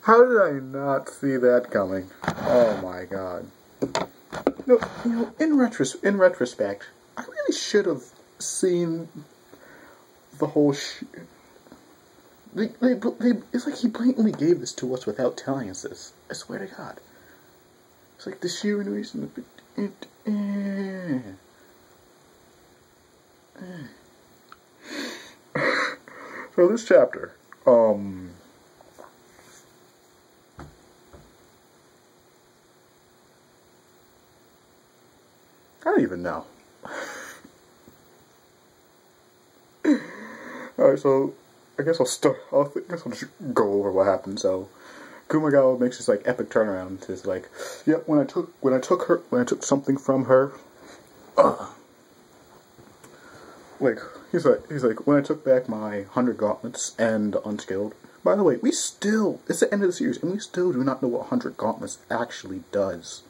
How did I not see that coming? Oh my god. No, you know, in retrospect, I really should have seen the whole it's like he blatantly gave this to us without telling us this. I swear to God. It's like the sheer innovation of it. So this chapter, I don't even know. Alright, so I guess I'll guess I'll just go over what happened. So Kumagawa makes this like epic turnaround. It's like, yeah, when I took something from her, like he's like when I took back my 100 gauntlets and unskilled. By the way, it's the end of the series, and we still do not know what 100 gauntlets actually does.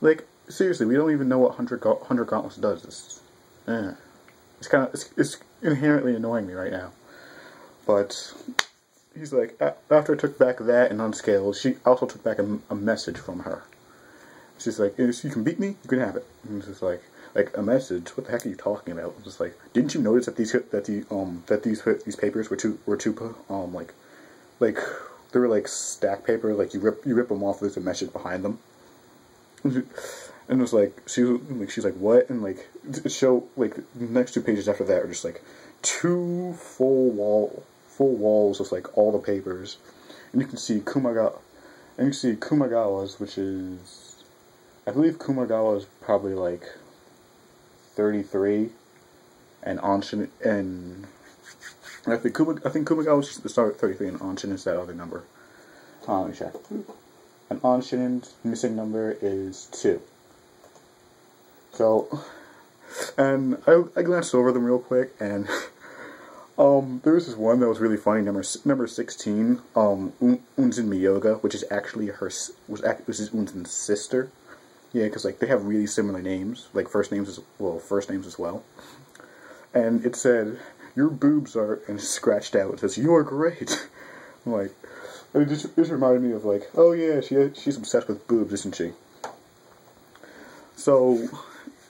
Like, seriously, we don't even know what 100 gauntlets does. It's inherently annoying me right now. But he's like, after I took back that and unskilled, she also took back a message from her. She's like, if you can beat me, you can have it. And it's just like a message. What the heck are you talking about? I'm just like, didn't you notice that these papers were too like they were like stack paper. Like you rip them off. There's a message behind them. And it was like she's like what? And like it showed like the next 2 pages after that are just like 2 full walls of like all the papers, and you can see Kumagawa's, which is, I believe Kumagawa is probably like 33, and Anshin, and I think Kumagawa's the start at 33, and Anshin is that other number. Let me check. And Anshin's missing number is 2. So, and I glanced over them real quick, and there was this one that was really funny, number 16, Unzen Miyoga, which is actually this is Unzen's sister. Yeah, because like they have really similar names, like first names as well. And it said, "Your boobs are," and it's scratched out. It says, "You are great." I'm like, it just reminded me of like, oh yeah, she's obsessed with boobs, isn't she? So,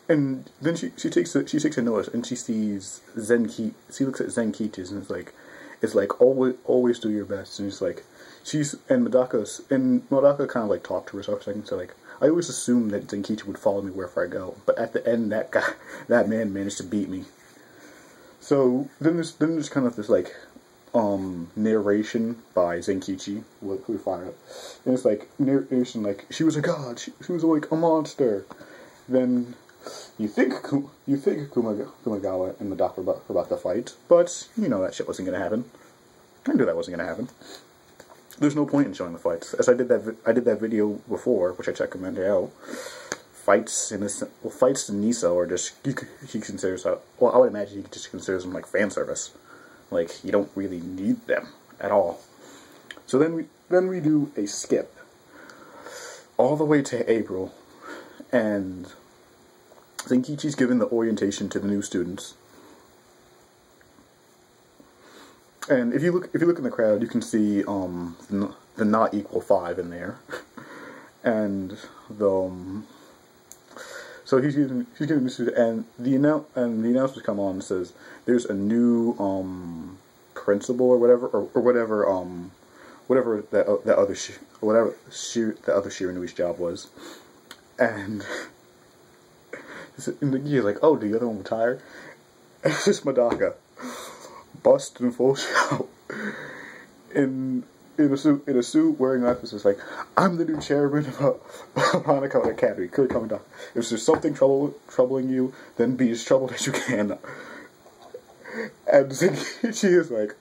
and then she takes a notice, and she sees Zenki. She looks at Zenkichi's, and it's like always do your best. And it's like Medaka kind of like talked to herself for a second. So like, I always assumed that Zenkichi would follow me wherever I go, but at the end, that man managed to beat me. So then there's kind of this like narration by Zenkichi, who we find out, and it's like narration like she was a god, she was like a monster. Then you think Kumagawa and Medaka were about to fight, but you know that shit wasn't gonna happen. I knew that wasn't gonna happen. There's no point in showing the fights, as I did that video before, which I recommend out. Fights in Niso are just he considers I would imagine he just considers them like fan service. Like you don't really need them at all. So then we do a skip all the way to April, and Zenkichi's given the orientation to the new students. And if you look in the crowd, you can see the not equal 5 in there, and so he's giving the student, and the announcement come on and says there's a new principal or whatever the other Shiranui's job was, and you're like, oh, the other one retired? It's just Medaka, bust in full show, in a suit, wearing offices, like, I'm the new chairman of Hanako Academy. If there's something troubling you, then be as troubled as you can. And Zenkichi is like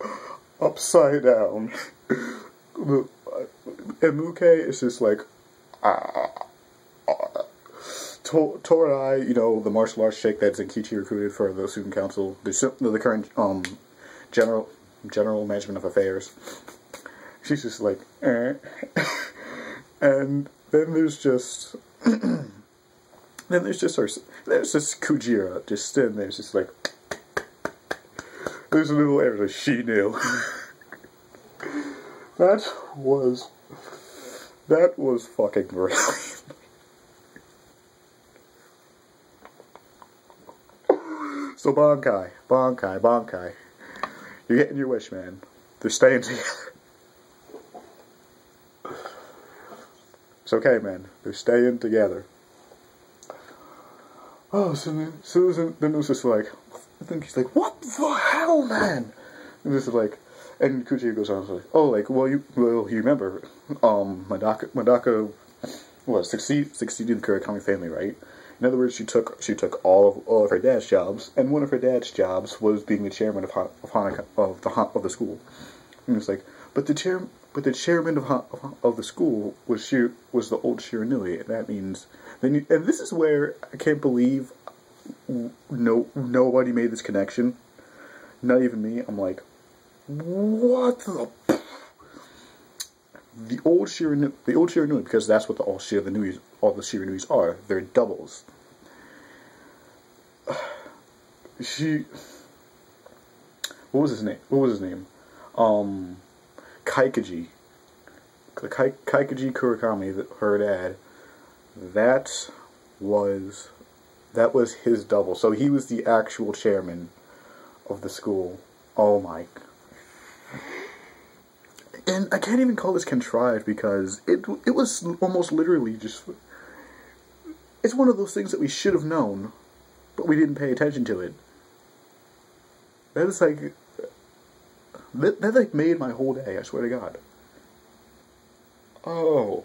upside down. And Muke is just like, Torai, you know, the martial arts chick that Zenkichi recruited for the student council, the current general management of affairs. She's just like, eh. And then there's just there's this Kujira just sitting there, just like, there's a little air like she knew. That was fucking brilliant. So Bankai. You're getting your wish, man. They're staying together. It's okay, man. They're staying together. Oh, so then it was just like, I think he's like, what the hell, man? And this is like, and Kuchiro goes on, like, oh, like, well, you remember, Medaka succeeded the Kurakami family, right? In other words, she took all of her dad's jobs, and one of her dad's jobs was being the chairman of the school. And it's like, but the chairman of the school was the old Shiranui, and that means and this is where I can't believe nobody made this connection, not even me. I'm like, what the old Shiranui, because that's what all the Shiranuis are. They're doubles. What was his name? Kaikuji. Kaikuji Kurakami, her dad. That was his double. So he was the actual chairman of the school. Oh my. And I can't even call this contrived, because it was almost literally just... It's one of those things that we should have known, but we didn't pay attention to it. That is like... That like made my whole day, I swear to God. Oh.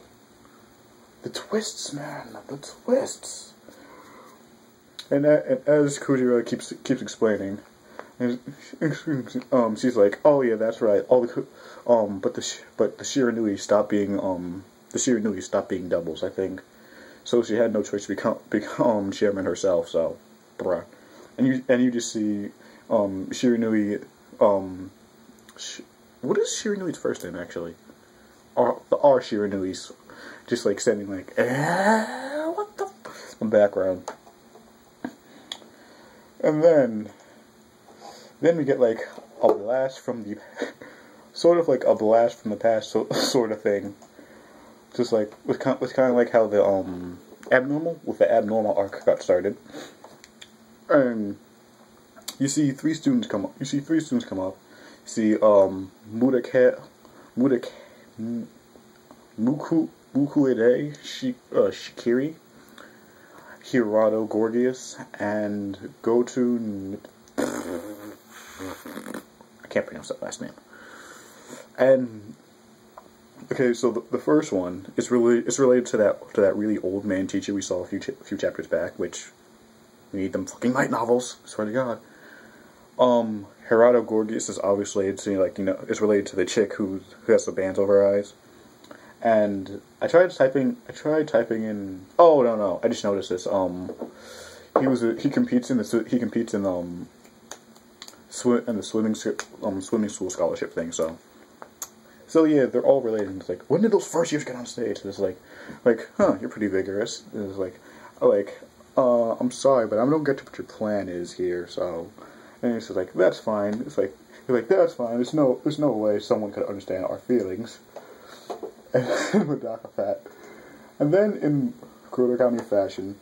The twists, man. The twists. And as Kujira keeps explaining... she's like, oh yeah, that's right. But the Shiranui stopped being doubles, I think. So she had no choice to become chairman herself. So, bruh, and you just see Shiranui. What is Shiranui's first name actually? The R Shiranui's just like sending like what the in the background, and then we get like a blast from the sort of like a blast from the past sort of thing. Just like was kind of like how the abnormal arc got started, and you see three students come up. You see Mukuede Shikiri, Hirado Gorgias, and Goto. I can't pronounce that last name. And okay, so the first one is related to that really old man teacher we saw a few chapters back, which we need them fucking light novels. I swear to God. Hirado Gorgias is obviously it's related to the chick who has the bands over her eyes. And I tried typing in. Oh no! I just noticed this. He competes in the swimming school scholarship thing. So yeah, they're all related. It's like, when did those first years get on stage? And it's like, you're pretty vigorous. And it's like, I'm sorry, but I don't get to what your plan is here. So, and it's like, that's fine. It's like, that's fine. There's no way someone could understand our feelings. And Medaka fat. And then in Kurakami fashion,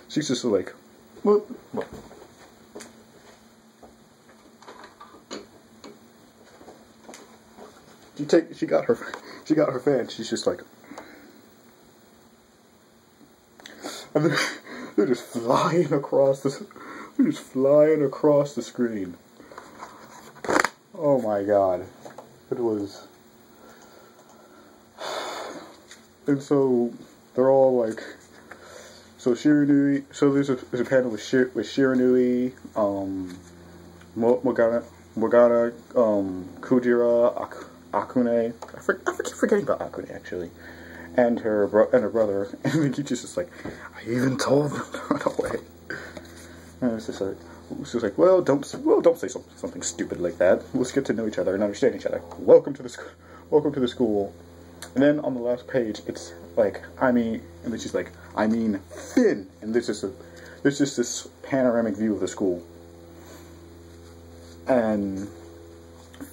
she's just like, what? She got her fan. She's just like, and they're just flying across the screen. Oh my God, it was. And so they're all like, so Shiranui. So there's a panel with Shiranui, Morgana, Kujira, Akune. I keep forgetting about Akune actually, and her brother. And then Kichi's just like, I even told them to run away. And it's just like, well, don't say something stupid like that. Let's get to know each other and understand each other. Welcome to the school. And then on the last page, it's like, and then she's like, Finn. And there's just this panoramic view of the school. And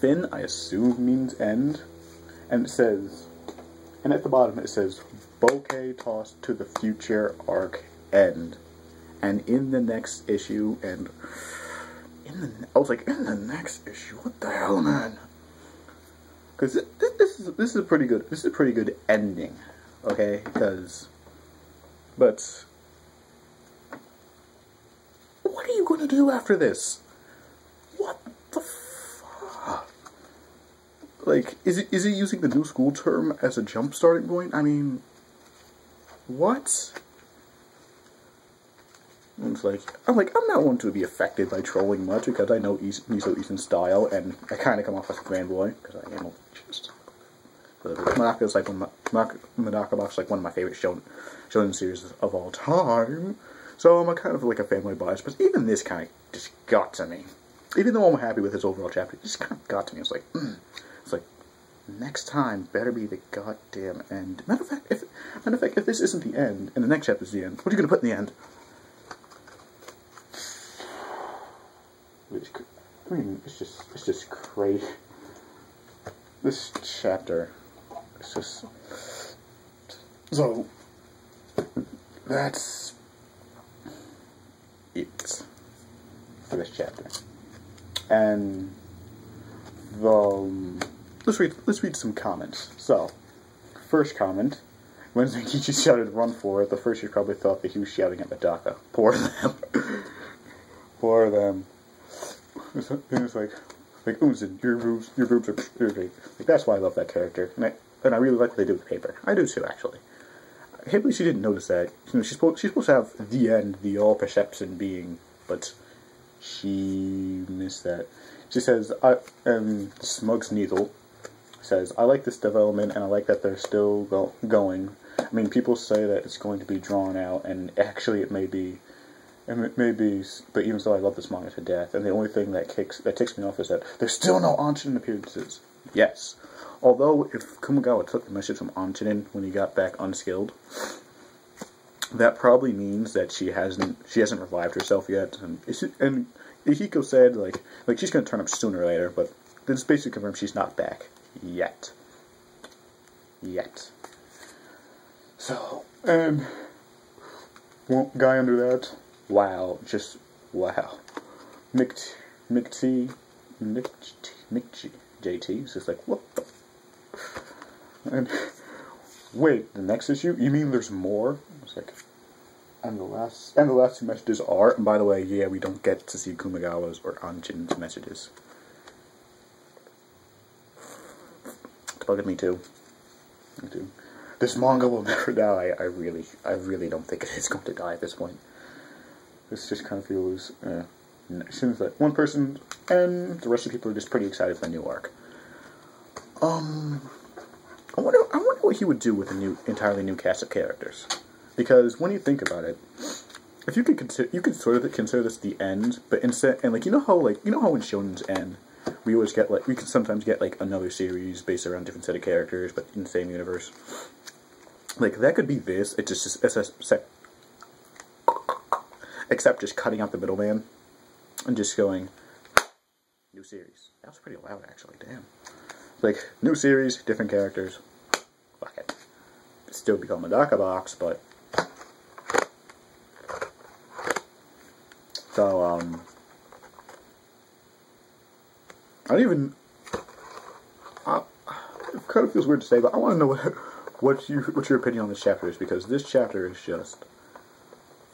Finn, I assume, means end. And it says, and at the bottom it says, bouquet tossed to the future arc end. And in the next issue, and I was like, in the next issue, what the hell, man? Because this is a pretty good ending, okay? But what are you gonna do after this? What the fuck? Like, is he using the new school term as a jump starting point? I mean, what? I'm not one to be affected by trolling much because I know Miso Ethan's style, and I kind of come off as a fanboy because I am. Medaka is like Medaka Box is like one of my favorite shonen series of all time. So I'm kind of like a fanboy bias, but even this kind of just got to me. Even though I'm happy with this overall chapter, it just kind of got to me. It's like, next time better be the goddamn end. Matter of fact, if this isn't the end, and the next chapter is the end, what are you gonna put in the end? I mean, it's just crazy. This chapter, it's just so. That's it for this chapter, and let's read some comments. So, first comment: when Zenkichi shouted "run for it," the first you probably thought that he was shouting at Medaka. Poor them. Poor them. It's like Unzen, your boobs are irritating. Like, that's why I love that character, and I really like what they do with Paper. I do too, actually. I can't believe she didn't notice that. You know, she's supposed to have the end, the all perception being, but she missed that. She says, Smug's Needle says, I like this development, and I like that they're still going. I mean, people say that it's going to be drawn out, and actually it may be, but even so, I love this manga to death, and the only thing that ticks me off is that there's still no Anchinin appearances. Yes. Although, if Kumagawa took the message from Anchinin when he got back unskilled, that probably means that she hasn't revived herself yet, and Ihiko said, like she's gonna turn up sooner or later, but this basically confirms she's not back. Yet. So, guy under that, wow, just wow. Mickey JT is just like, what the? And wait, the next issue? You mean there's more? It's like, and the last two messages are, and by the way, yeah, we don't get to see Kumagawa's or Anchinin's messages. It's bugging me too. This manga will never die. I really don't think it is going to die at this point. This just kind of feels, it seems like one person, and the rest of the people are just pretty excited for the new arc. I wonder what he would do with a entirely new cast of characters, because when you think about it, if you could sort of consider this the end, but instead, and you know how in Shonen's end, we can sometimes get another series based around a different set of characters, but in the same universe. Like, that could be this. Except just cutting out the middleman and just going new series. That was pretty loud, actually. Damn. Like, new series, different characters. Fuck it. It'd still be called Medaka Box, but so it kind of feels weird to say, but I want to know what your opinion on this chapter is, because this chapter is just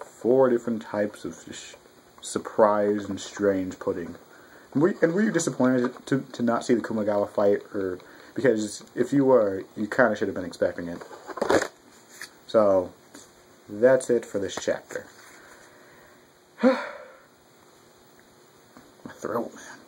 4 different types of just surprise and strange pudding. And were you disappointed to not see the Kumagawa fight, or because if you were, you kind of should have been expecting it. So that's it for this chapter. My throat, man.